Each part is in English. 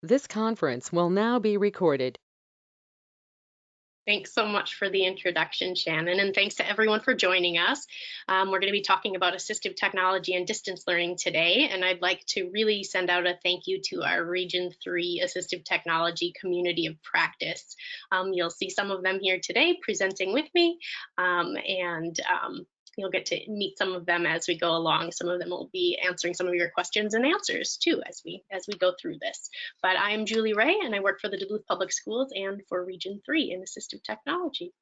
This conference will now be recorded. Thanks so much for the introduction, Shannon, and thanks to everyone for joining us. We're going to be talking about assistive technology and distance learning today, and I'd like to really send out a thank you to our Region 3 Assistive Technology Community of Practice. You'll see some of them here today presenting with me, and you'll get to meet some of them as we go along. Some of them will be answering some of your questions and answers too as we go through this. But I'm Julie Ray, and I work for the Duluth Public Schools and for Region 3 in assistive technology.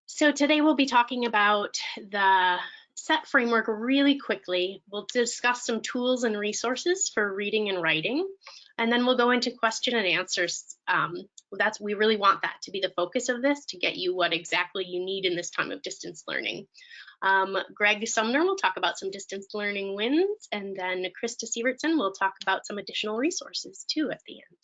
So today we'll be talking about the SET framework really quickly. We'll discuss some tools and resources for reading and writing, and then we'll go into question and answers. We really want that to be the focus of this, to get you what exactly you need in this time of distance learning. Greg Sumner will talk about some distance learning wins, and then Krista Sievertson will talk about some additional resources too at the end.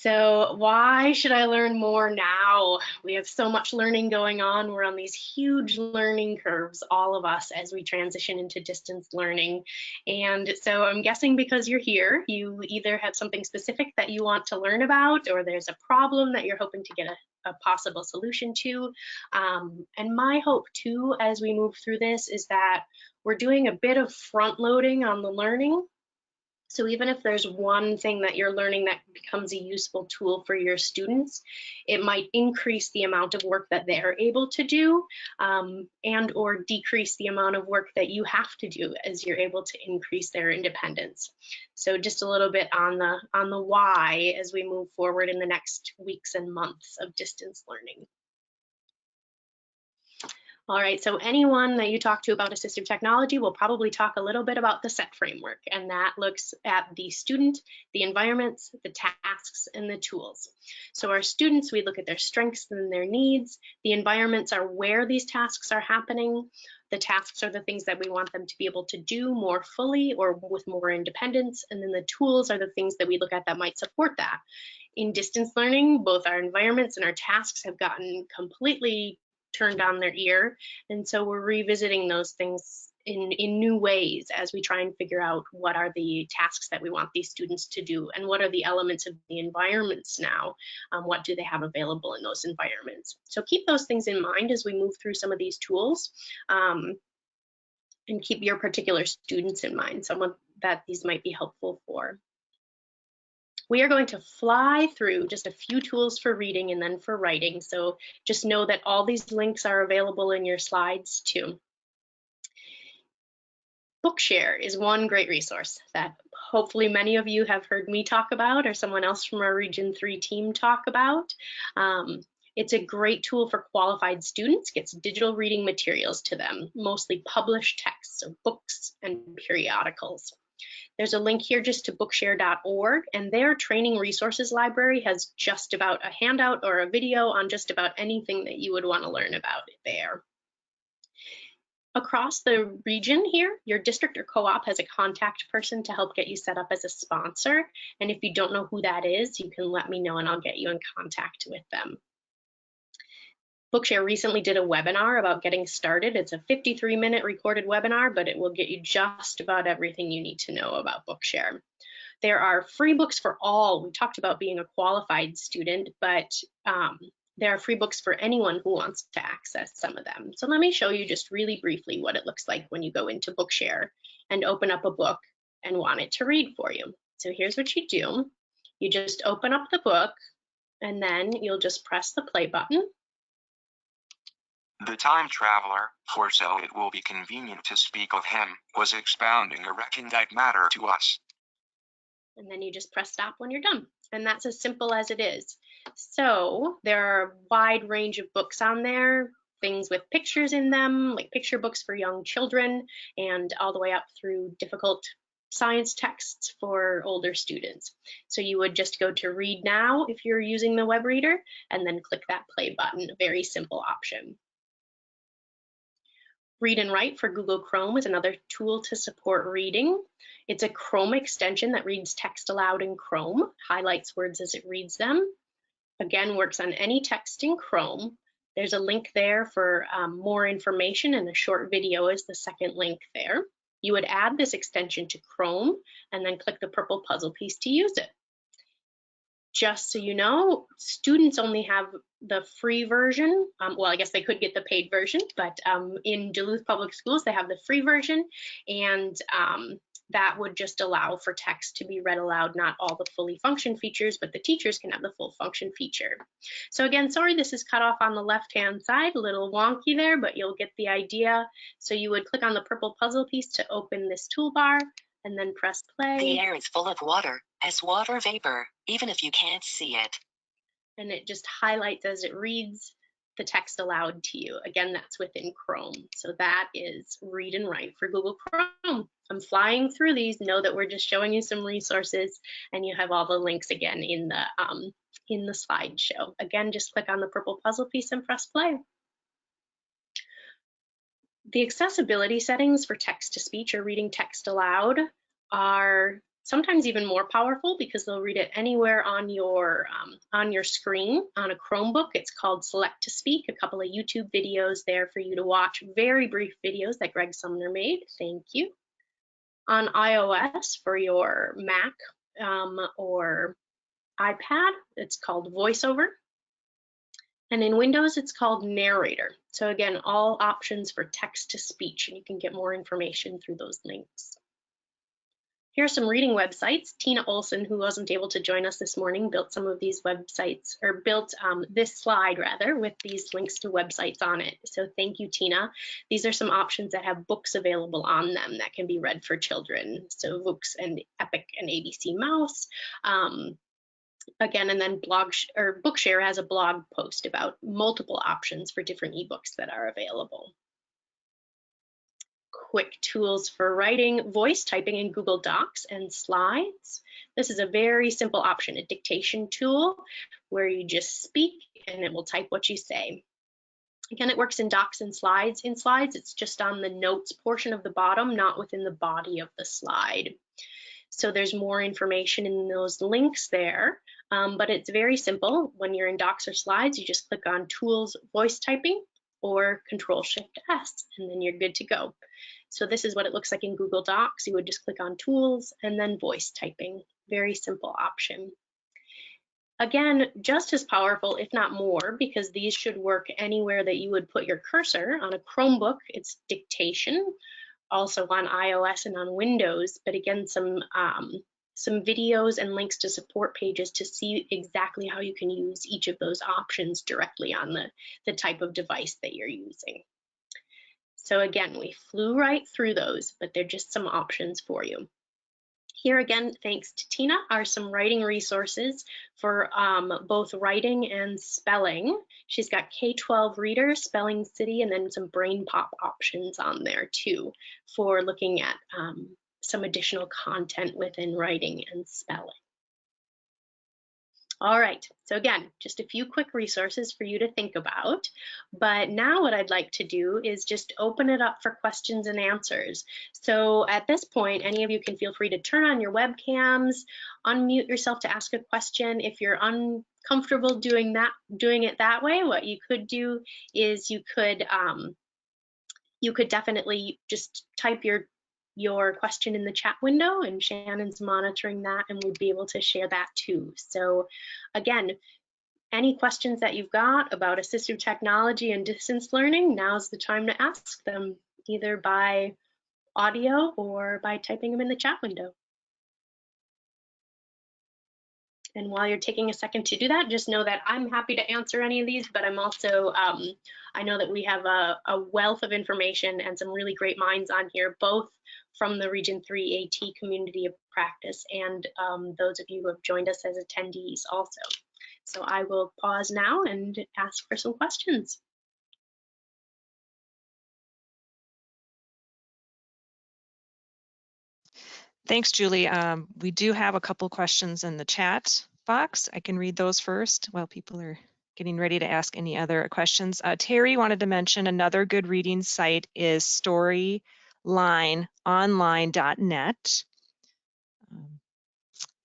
So why should I learn more now? We have so much learning going on. We're on these huge learning curves, all of us, as we transition into distance learning. And so I'm guessing because you're here, you either have something specific that you want to learn about, or there's a problem that you're hoping to get a possible solution to. And my hope too, as we move through this, is that we're doing a bit of front loading on the learning. So even if there's one thing that you're learning that becomes a useful tool for your students, it might increase the amount of work that they're able to do, and or decrease the amount of work that you have to do as you're able to increase their independence. So just a little bit on the why as we move forward in the next weeks and months of distance learning. All right, so anyone that you talk to about assistive technology will probably talk a little bit about the SET framework, and that looks at the student, the environments, the tasks, and the tools. So our students, we look at their strengths and their needs. The environments are where these tasks are happening. The tasks are the things that we want them to be able to do more fully or with more independence, and then the tools are the things that we look at that might support that. In distance learning, both our environments and our tasks have gotten completely turned on their ear, and so we're revisiting those things in new ways as we try and figure out what are the tasks that we want these students to do, and what are the elements of the environments now. What do they have available in those environments? So keep those things in mind as we move through some of these tools, and keep your particular students in mind, someone that these might be helpful for. We are going to fly through just a few tools for reading and then for writing, so just know that all these links are available in your slides too. Bookshare is one great resource that hopefully many of you have heard me talk about or someone else from our Region 3 team talk about. It's a great tool for qualified students, gets digital reading materials to them, mostly published texts, so books and periodicals. There's a link here just to bookshare.org, and their training resources library has just about a handout or a video on just about anything that you would want to learn about there. Across the region here, your district or co-op has a contact person to help get you set up as a sponsor, and if you don't know who that is, you can let me know and I'll get you in contact with them. Bookshare recently did a webinar about getting started. It's a 53-minute recorded webinar, but it will get you just about everything you need to know about Bookshare. There are free books for all. We talked about being a qualified student, but there are free books for anyone who wants to access some of them. So let me show you just really briefly what it looks like when you go into Bookshare and open up a book and want it to read for you. So here's what you do. You just open up the book, and then you'll just press the play button. The time traveler, for so it will be convenient to speak of him, was expounding a recondite matter to us. And then you just press stop when you're done. And that's as simple as it is. So there are a wide range of books on there, things with pictures in them, like picture books for young children, and all the way up through difficult science texts for older students. So you would just go to read now if you're using the web reader, and then click that play button, a very simple option. Read and Write for Google Chrome is another tool to support reading. It's a Chrome extension that reads text aloud in Chrome, highlights words as it reads them. Again, works on any text in Chrome. There's a link there for more information, and a short video is the second link there. You would add this extension to Chrome and then click the purple puzzle piece to use it. Just so you know, students only have the free version. Well, I guess they could get the paid version, but in Duluth Public Schools, they have the free version, and that would just allow for text to be read aloud, not all the fully function features, but the teachers can have the full function feature. So again, sorry, this is cut off on the left-hand side, a little wonky there, but you'll get the idea. So you would click on the purple puzzle piece to open this toolbar, and then press play. The air is full of water, as water vapor, even if you can't see it. And it just highlights as it reads the text aloud to you. Again, that's within Chrome. So that is Read and Write for Google Chrome. I'm flying through these. Know that we're just showing you some resources, and you have all the links again in the slideshow. Again, just click on the purple puzzle piece and press play. The accessibility settings for text-to-speech or reading text aloud are sometimes even more powerful because they'll read it anywhere on your screen. On a Chromebook, it's called Select to Speak, a couple of YouTube videos there for you to watch, very brief videos that Greg Sumner made. Thank you. On iOS for your Mac or iPad, it's called VoiceOver. And in Windows, it's called Narrator. So again, all options for text to speech, and you can get more information through those links. Here are some reading websites. Tina Olson, who wasn't able to join us this morning, built some of these websites, or built this slide rather, with these links to websites on it. So thank you, Tina. These are some options that have books available on them that can be read for children. So Books and Epic and ABC Mouse. Again, and then Bookshare has a blog post about multiple options for different ebooks that are available. Quick tools for writing, voice typing in Google Docs and slides. This is a very simple option, a dictation tool where you just speak and it will type what you say. Again, it works in Docs and Slides. In Slides, it's just on the notes portion of the bottom, not within the body of the slide. So there's more information in those links there, but it's very simple. When you're in Docs or Slides, you just click on Tools, Voice Typing, or Control-Shift-S, and then you're good to go. So this is what it looks like in Google Docs. You would just click on Tools and then Voice Typing. Very simple option. Again, just as powerful, if not more, because these should work anywhere that you would put your cursor. On a Chromebook, it's dictation. Also on iOS and on Windows, but again, some videos and links to support pages to see exactly how you can use each of those options directly on the type of device that you're using. So again, we flew right through those, but they're just some options for you. Here again, thanks to Tina, are some writing resources for both writing and spelling. She's got K-12 Reader, Spelling City, and then some Brain Pop options on there too for looking at some additional content within writing and spelling. All right, so again, just a few quick resources for you to think about. But now what I'd like to do is just open it up for questions and answers. So at this point, any of you can feel free to turn on your webcams, unmute yourself to ask a question. If you're uncomfortable doing it that way, what you could do is you could definitely just type your question in the chat window, and Shannon's monitoring that and we'll be able to share that too. So again, any questions that you've got about assistive technology and distance learning, now's the time to ask them, either by audio or by typing them in the chat window. And while you're taking a second to do that, just know that I'm happy to answer any of these, but I'm also, I know that we have a wealth of information and some really great minds on here, both from the Region 3 AT community of practice and those of you who have joined us as attendees also. So I will pause now and ask for some questions. Thanks, Julie. We do have a couple questions in the chat box. I can read those first while people are getting ready to ask any other questions. Terry wanted to mention another good reading site is storylineonline.net.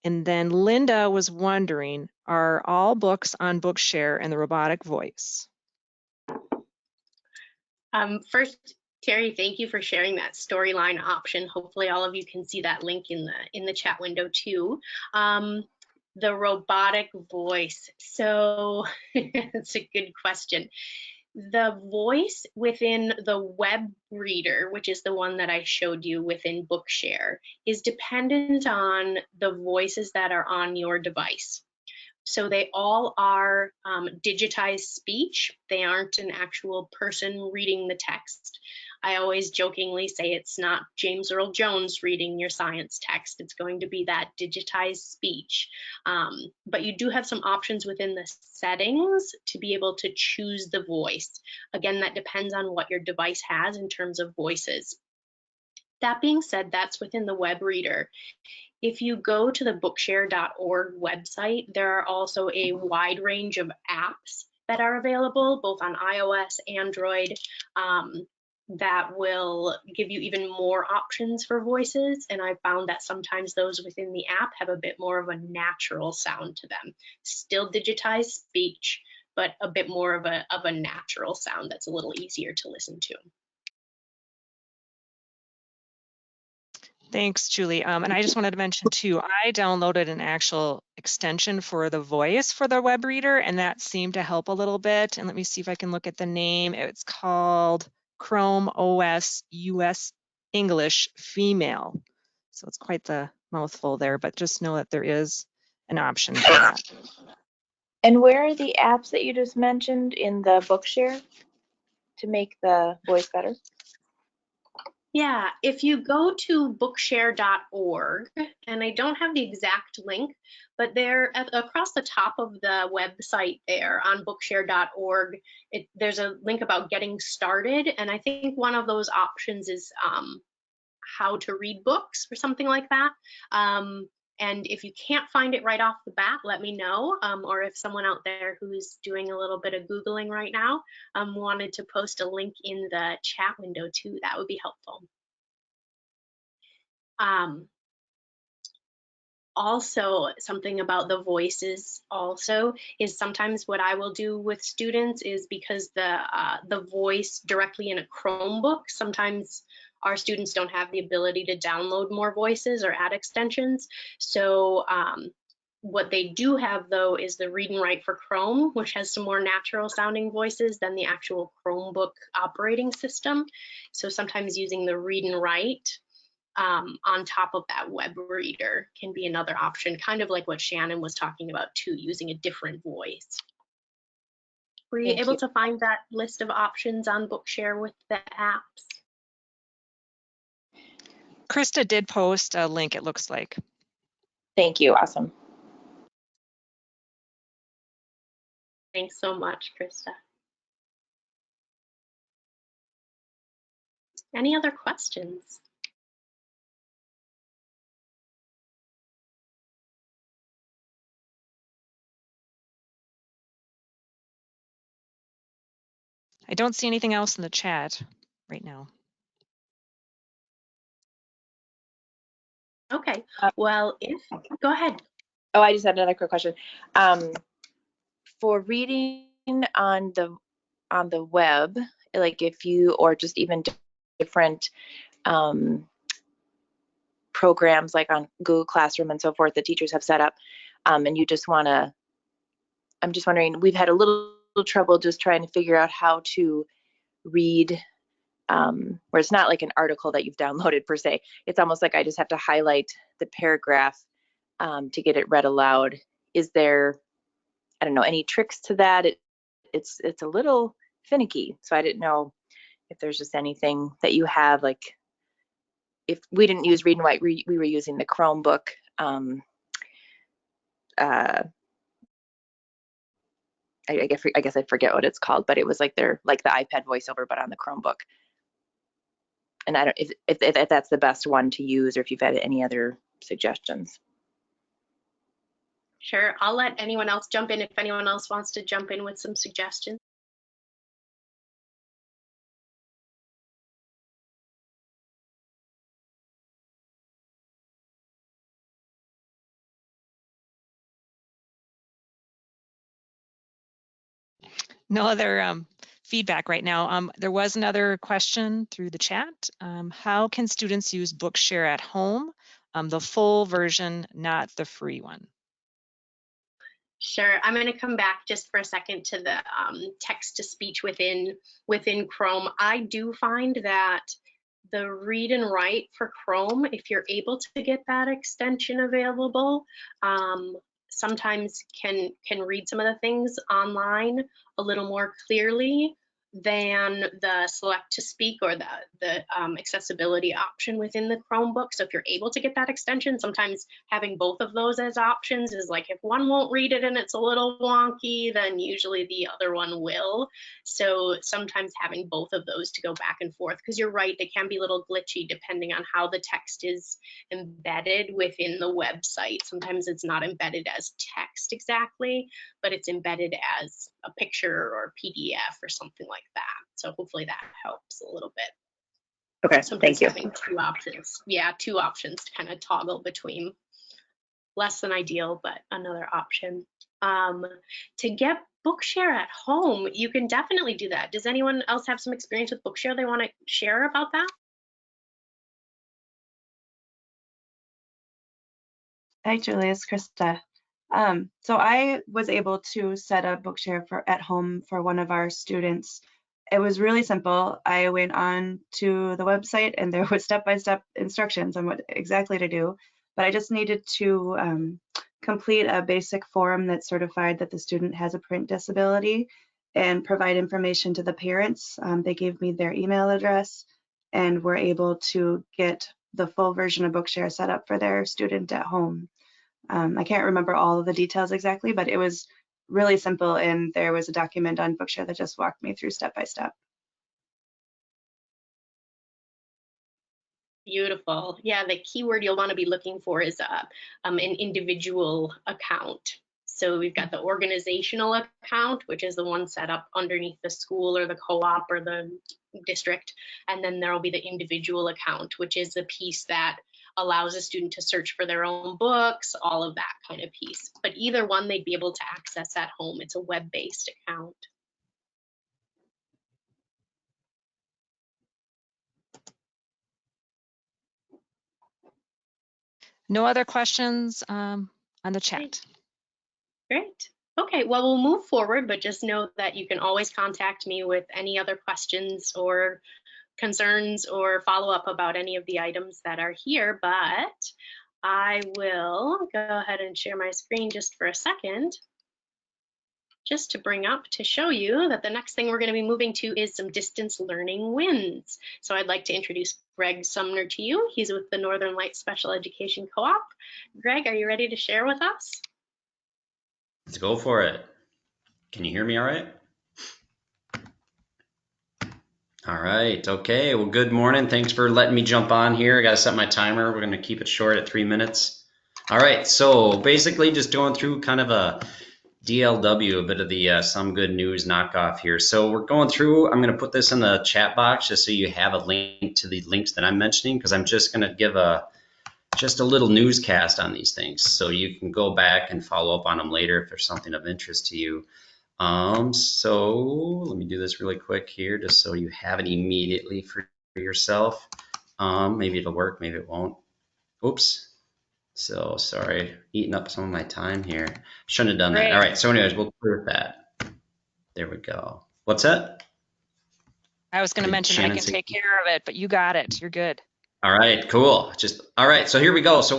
And then Linda was wondering, are all books on Bookshare and the robotic voice? First, Terry, thank you for sharing that storyline option. Hopefully all of you can see that link in the chat window too. The robotic voice. So it's a good question. The voice within the web reader, which is the one that I showed you within Bookshare, is dependent on the voices that are on your device. So they all are digitized speech. They aren't an actual person reading the text. I always jokingly say it's not James Earl Jones reading your science text. It's going to be that digitized speech. But you do have some options within the settings to be able to choose the voice. Again, that depends on what your device has in terms of voices. That being said, that's within the web reader. If you go to the bookshare.org website, there are also a wide range of apps that are available, both on iOS, Android, that will give you even more options for voices. And I found that sometimes those within the app have a bit more of a natural sound to them. Still digitized speech, but a bit more of a natural sound that's a little easier to listen to. Thanks, Julie. And I just wanted to mention too, I downloaded an actual extension for the voice for the web reader, and that seemed to help a little bit. And let me see if I can look at the name. It's called Chrome OS US English Female. So it's quite the mouthful there, but just know that there is an option for that. And where are the apps that you just mentioned in the Bookshare to make the voice better? Yeah, if you go to bookshare.org, and I don't have the exact link, but there across the top of the website there on bookshare.org, there's a link about getting started. And I think one of those options is how to read books or something like that. And if you can't find it right off the bat, let me know. Or if someone out there who's doing a little bit of Googling right now wanted to post a link in the chat window too, that would be helpful. Also, something about the voices also is sometimes what I will do with students is because the voice directly in a Chromebook, sometimes our students don't have the ability to download more voices or add extensions. So what they do have though is the read and write for Chrome, which has some more natural sounding voices than the actual Chromebook operating system. So sometimes using the read and write on top of that web reader can be another option, kind of like what Shannon was talking about too, using a different voice. Were you able to find that list of options on Bookshare with the apps? Krista did post a link, it looks like. Thank you, awesome. Thanks so much, Krista. Any other questions? I don't see anything else in the chat right now. Okay, well, go ahead. Oh, I just had another quick question. For reading on the web, like if you, or just even different programs like on Google Classroom and so forth that teachers have set up, and you just want to, I'm just wondering, we've had a little trouble just trying to figure out how to read where it's not like an article that you've downloaded per se. It's almost like I just have to highlight the paragraph to get it read aloud. Is there, I don't know, any tricks to that? It's a little finicky, so I didn't know if there's just anything that you have, like if we didn't use read and write, we were using the Chromebook. I guess I forget what it's called, but it was like the iPad voiceover, but on the Chromebook. And I don't if that's the best one to use, or if you've had any other suggestions. Sure, I'll let anyone else jump in if anyone else wants to jump in with some suggestions. No other feedback right now. There was another question through the chat. How can students use Bookshare at home? The full version, not the free one. Sure. I'm going to come back just for a second to the text to speech within Chrome. I do find that the read and write for Chrome, if you're able to get that extension available, sometimes can read some of the things online a little more clearly than the select to speak or the accessibility option within the Chromebook. So if you're able to get that extension, sometimes having both of those as options is like, if one won't read it and it's a little wonky, then usually the other one will. So sometimes having both of those to go back and forth, because you're right, they can be a little glitchy depending on how the text is embedded within the website. Sometimes it's not embedded as text exactly, but it's embedded as a picture or PDF or something like that. So hopefully that helps a little bit. Okay, Sometimes thank you. having two options. Yeah, two options to kind of toggle between. Less than ideal, but another option. To get Bookshare at home, you can definitely do that. Does anyone else have some experience with Bookshare they want to share about that? Hi, Julie, it's Krista. So I was able to set up Bookshare for at home for one of our students. It was really simple. I went on to the website and there was step-by-step instructions on what exactly to do, but I just needed to complete a basic form that certified that the student has a print disability and provide information to the parents. They gave me their email address and were able to get the full version of Bookshare set up for their student at home. I can't remember all of the details exactly, but it was really simple, and there was a document on Bookshare that just walked me through step by step. Beautiful. Yeah, the keyword you'll want to be looking for is an individual account. So we've got the organizational account, which is the one set up underneath the school or the co-op or the district. And then there will be the individual account, which is the piece that allows a student to search for their own books, all of that kind of piece. But either one they'd be able to access at home. It's a web-based account. No other questions on the chat. Great. Okay, well, we'll move forward, but just know that you can always contact me with any other questions or concerns or follow up about any of the items that are here, but I will go ahead and share my screen just for a second, just to bring up to show you that the next thing we're going to be moving to is some distance learning wins. So I'd like to introduce Greg Sumner to you. He's with the Northern Lights Special Education Co-op. Greg, are you ready to share with us? Let's go for it. Can you hear me all right? All right, okay. Well, good morning. Thanks for letting me jump on here. I got to set my timer. We're going to keep it short at 3 minutes. All right, so basically just going through kind of a DLW, a bit of the some good news knockoff here. So we're going through, I'm going to put this in the chat box just so you have a link to the links that I'm mentioning, because I'm just going to give just a little newscast on these things. So you can go back and follow up on them later if there's something of interest to you. So let me do this really quick here just so you have it immediately for yourself. Maybe it'll work, maybe it won't. Oops. So sorry, eating up some of my time here. Shouldn't have done that. All right, so anyways, we'll clear with that. There we go. What's that? I was going to mention I can take care of it, but you got it. You're good. All right, cool. All right, so here we go. So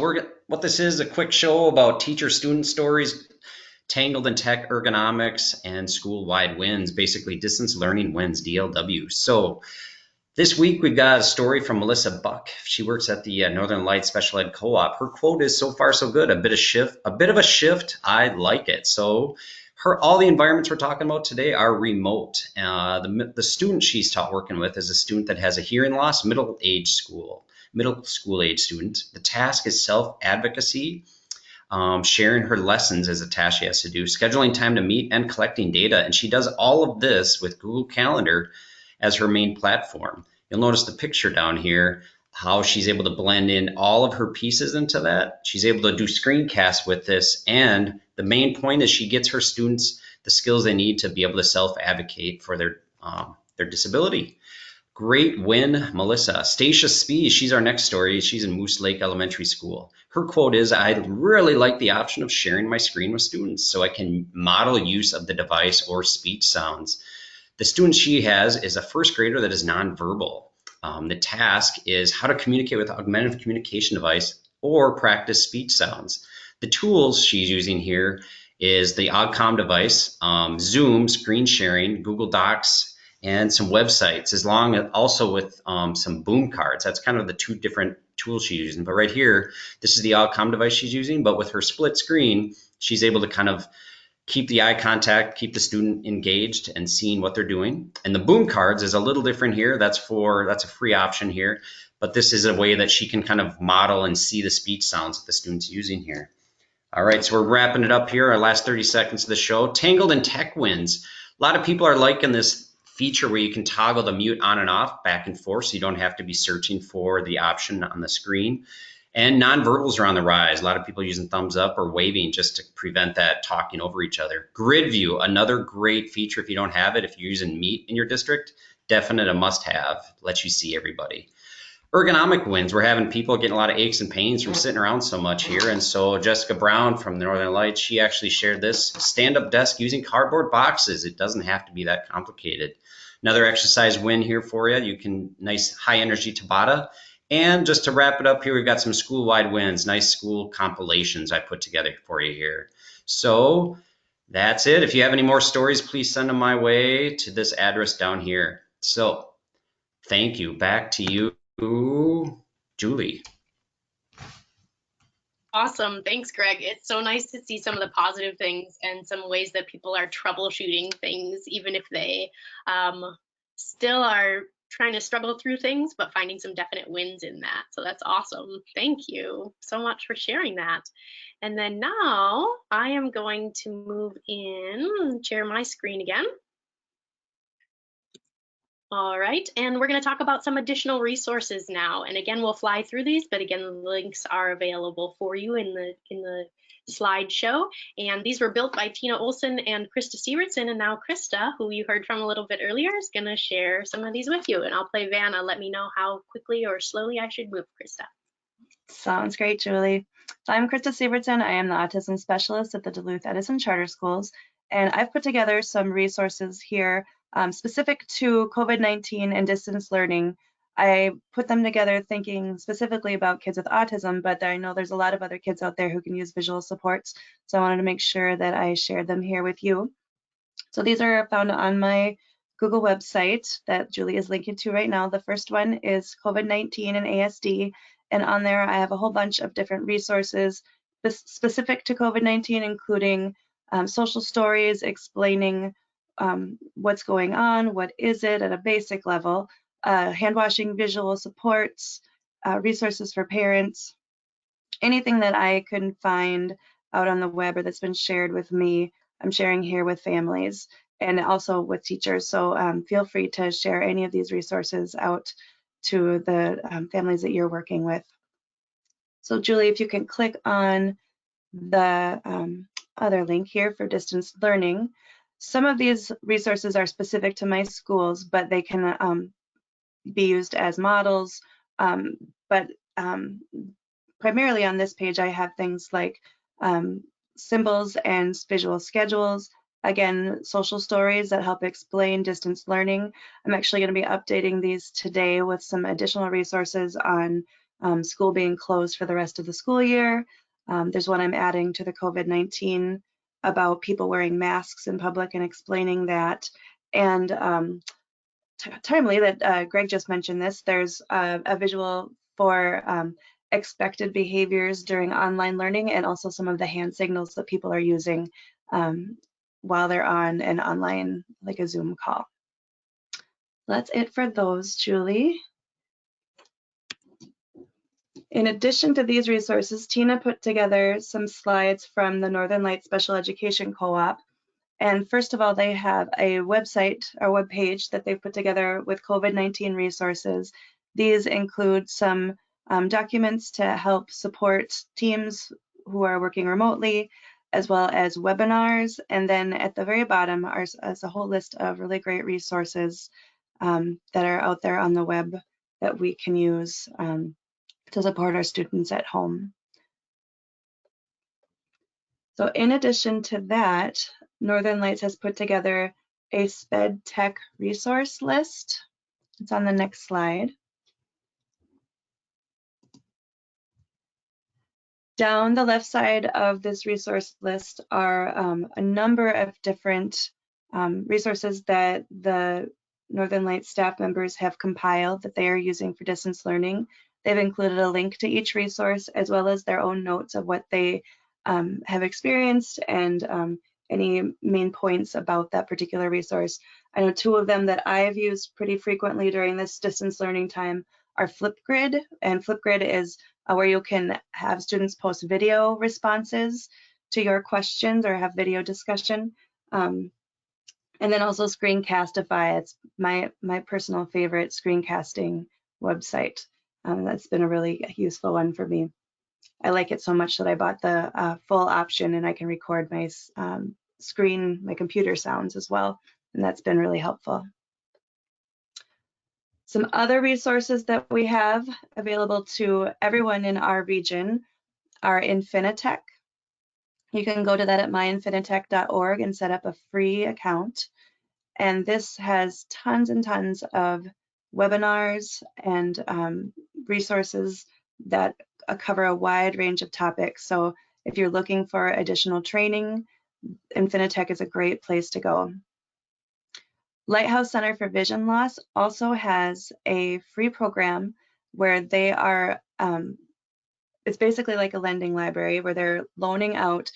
what this is a quick show about teacher-student stories, tangled in tech, ergonomics, and school-wide wins, basically distance learning wins, DLW. So this week we've got a story from Melissa Buck. She works at the Northern Lights Special Ed Co-op. Her quote is, "So far so good, a bit of a shift. I like it." So all the environments we're talking about today are remote. The student she's working with is a student that has a hearing loss, middle school age student. The task is self-advocacy. Sharing her lessons is a task she has to do, scheduling time to meet, and collecting data. And she does all of this with Google Calendar as her main platform. You'll notice the picture down here, how she's able to blend in all of her pieces into that. She's able to do screencasts with this. And the main point is she gets her students the skills they need to be able to self-advocate for their their disability. Great win, Melissa. Stacia Spee, she's our next story. She's in Moose Lake Elementary School. Her quote is, "I really like the option of sharing my screen with students so I can model use of the device or speech sounds." The student she has is a first grader that is nonverbal. The task is how to communicate with augmentative communication device or practice speech sounds. The tools she's using here is the AugCom device, Zoom, screen sharing, Google Docs, and some websites, as long as also with some boom cards. That's kind of the two different tools she's using. But right here, this is the AugCom device she's using, but with her split screen, she's able to kind of keep the eye contact, keep the student engaged and seeing what they're doing. And the boom cards is a little different here. That's a free option here, but this is a way that she can kind of model and see the speech sounds that the student's using here. All right, so we're wrapping it up here, our last 30 seconds of the show. Tangled and Tech wins. A lot of people are liking this feature where you can toggle the mute on and off back and forth so you don't have to be searching for the option on the screen. And nonverbals are on the rise. A lot of people using thumbs up or waving just to prevent that talking over each other. Grid view, another great feature if you don't have it. If you're using Meet in your district, definite a must-have. Lets you see everybody. Ergonomic wins. We're having people getting a lot of aches and pains from sitting around so much here. And so Jessica Brown from the Northern Lights, she actually shared this stand-up desk using cardboard boxes. It doesn't have to be that complicated. Another exercise win here for you. You can, nice high energy Tabata. And just to wrap it up here, we've got some school-wide wins, nice school compilations I put together for you here. So that's it. If you have any more stories, please send them my way to this address down here. So thank you. Back to you, Julie. Awesome. Thanks, Greg. It's so nice to see some of the positive things and some ways that people are troubleshooting things, even if they still are trying to struggle through things, but finding some definite wins in that. So that's awesome. Thank you so much for sharing that. And then now I am going to move in and share my screen again. All right, and we're going to talk about some additional resources now. And again, we'll fly through these, but again, the links are available for you in the slideshow. And these were built by Tina Olson and Krista Sievertson. And now Krista, who you heard from a little bit earlier, is going to share some of these with you. And I'll play Vanna. Let me know how quickly or slowly I should move, Krista. Sounds great, Julie. So I'm Krista Sievertson. I am the autism specialist at the Duluth Edison Charter Schools. And I've put together some resources here specific to COVID-19 and distance learning. I put them together thinking specifically about kids with autism, but I know there's a lot of other kids out there who can use visual supports. So I wanted to make sure that I shared them here with you. So these are found on my Google website that Julie is linking to right now. The first one is COVID-19 and ASD. And on there, I have a whole bunch of different resources specific to COVID-19, including social stories explaining what's going on, what is it at a basic level, hand washing visual supports, resources for parents, anything that I couldn't find out on the web or that's been shared with me, I'm sharing here with families and also with teachers. So feel free to share any of these resources out to the families that you're working with. So Julie, if you can click on the other link here for distance learning. Some of these resources are specific to my schools, but they can be used as models. But primarily on this page, I have things like symbols and visual schedules. Again, social stories that help explain distance learning. I'm actually going to be updating these today with some additional resources on school being closed for the rest of the school year. There's one I'm adding to the COVID-19 about people wearing masks in public and explaining that. And timely that Greg just mentioned this, there's a visual for expected behaviors during online learning and also some of the hand signals that people are using while they're on an online, like a Zoom call. That's it for those, Julie. In addition to these resources, Tina put together some slides from the Northern Lights Special Education Co-op. And first of all, they have a website or web page that they've put together with COVID-19 resources. These include some documents to help support teams who are working remotely, as well as webinars. And then at the very bottom is a whole list of really great resources that are out there on the web that we can use to support our students at home. So in addition to that, Northern Lights has put together a SPED Tech resource list. It's on the next slide. Down the left side of this resource list are a number of different resources that the Northern Lights staff members have compiled that they are using for distance learning. They've included a link to each resource as well as their own notes of what they have experienced and any main points about that particular resource. I know two of them that I've used pretty frequently during this distance learning time are Flipgrid, and Flipgrid is where you can have students post video responses to your questions or have video discussion. And then also Screencastify. It's my personal favorite screencasting website. That's been a really useful one for me. I like it so much that I bought the full option, and I can record my screen, my computer sounds as well, and that's been really helpful. Some other resources that we have available to everyone in our region are Infinitec. You can go to that at myinfinitec.org and set up a free account. And this has tons and tons of webinars and resources that cover a wide range of topics. So if you're looking for additional training, Infinitec is a great place to go. Lighthouse Center for Vision Loss also has a free program where they are, it's basically like a lending library where they're loaning out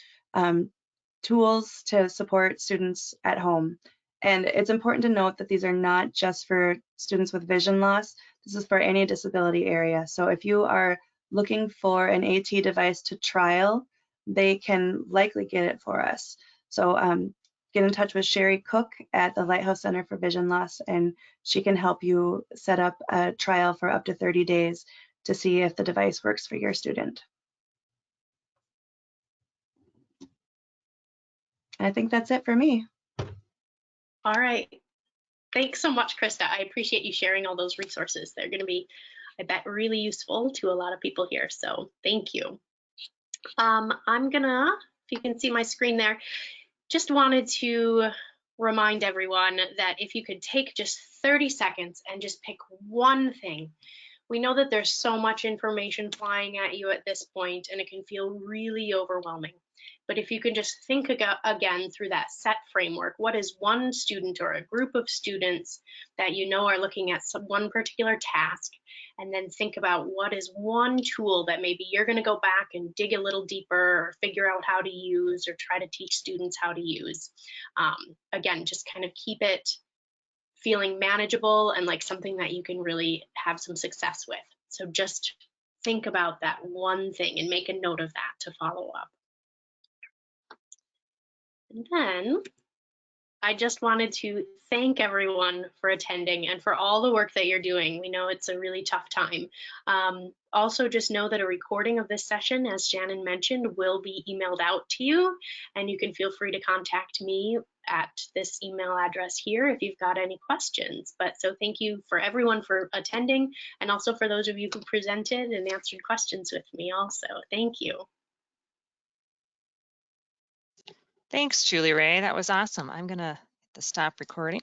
tools to support students at home. And it's important to note that these are not just for students with vision loss. This is for any disability area. So if you are looking for an AT device to trial, they can likely get it for us. So get in touch with Sherry Cook at the Lighthouse Center for Vision Loss, and she can help you set up a trial for up to 30 days to see if the device works for your student. I think that's it for me. All right. Thanks so much, Krista. I appreciate you sharing all those resources. They're going to be, I bet, really useful to a lot of people here. So thank you. I'm gonna, if you can see my screen there, just wanted to remind everyone that if you could take just 30 seconds and just pick one thing. We know that there's so much information flying at you at this point, and it can feel really overwhelming. But if you can just think again through that SET framework, what is one student or a group of students that you know are looking at one particular task, and then think about what is one tool that maybe you're going to go back and dig a little deeper or figure out how to use or try to teach students how to use. Again, just kind of keep it feeling manageable and like something that you can really have some success with. So just think about that one thing and make a note of that to follow up. And then I just wanted to thank everyone for attending and for all the work that you're doing. We know it's a really tough time. Also, just know that a recording of this session, as Shannon mentioned, will be emailed out to you, and you can feel free to contact me at this email address here if you've got any questions. But so thank you for everyone for attending, and also for those of you who presented and answered questions with me also. Thank you. Thanks, Julie Ray. That was awesome. I'm going to hit the stop recording.